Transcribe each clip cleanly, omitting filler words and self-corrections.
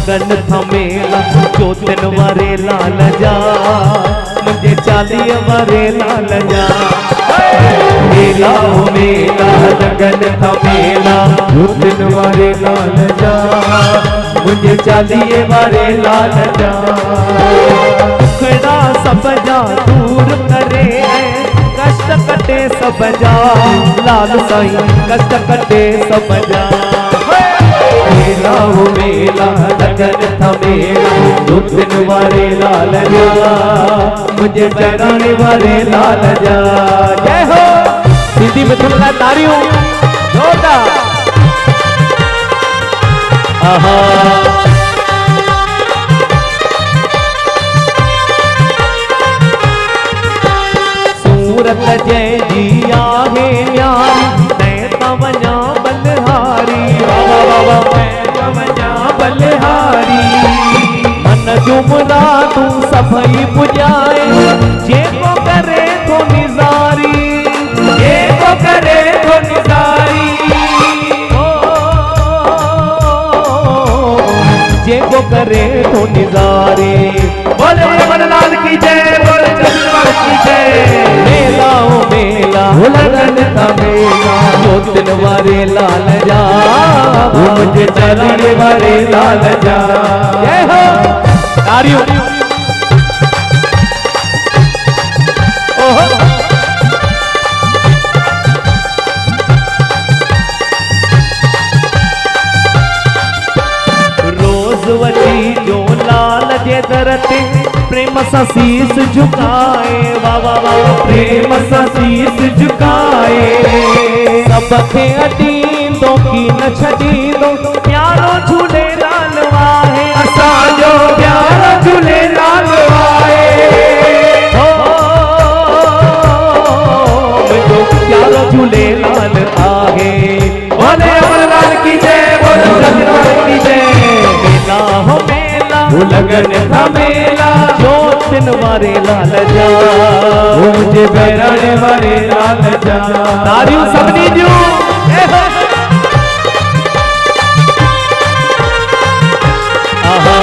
लगन था मेला जो दिन वारे लाल जा मुझे 40 वारे लाल जा मेला हो मेला लगन था मेला जो दिन वारे लाल जा मुझे 40 वारे लाल जा खड़ा सब जा दूर करे कष्ट कटे सब जा लाल साईं कष्ट कटे सब जा मेला हो मेला लगन था मेला दो दिन वारे लाल जा मुझे जगाने वाले लाल जा जय हो सिंधी में तुम तारियों जोरदार आहा सूरत जय जी आहे न्यारी मैं तवजा बलहारी बाबा बाबा मैं तवजा बलहारी मन जुमरा तू सभई पुजाए जे को करे तो निजारी जे को करे तो निजारी जे को करे तो निजारी बोले मनलाल की जय बोले चंद्रवाल की जय मेला ओ मेला लगन था मेला दो दिन वारे लाल जा मुझे 40 वारे लाल जा जय हो तारियों ओहो रोज वची जो लाल जे दरते प्रेम सा शीस झुकाए वाह प्रेम सा शीस झुकाए सबके अडींदो की न छडींदो प्यारो झूले लाल वाहे असांजो प्यारो झूले लाल वाहे मुझो प्यारो झूले लाल आहे बोले अमरलाल की जय बोले सतनाम की जय मेला हो मेला लगन था मेला जो दिन वारे लाल जा मुझे बैराने वारे लाल जा तारियों सबनी जो आहा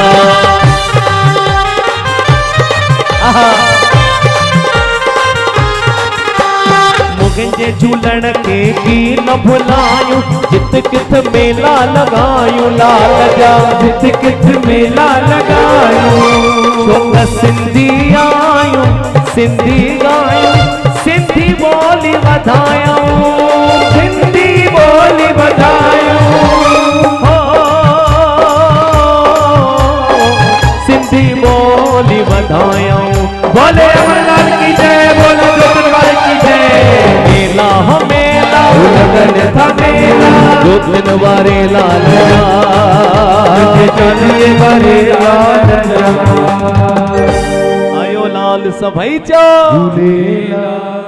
आहा मुझे झूलन के की न भुलायूं जित किथ मेला लगायूं लाल जा जित किथ मेला लगायूं छोक सिंधी आयूं सिंधी गायूं सिंधी बोली वधायूं सिंधी बोली वधायूं सिंधी बोली वधायूं बोले अमरलाल की जय बोले जोतनवाल की जय मेला हो मेला लगन था मेला दो दिन वारे लाल जा मुझे 40 वारे लाल जा आयो लाल सभई चो झूलेलाल।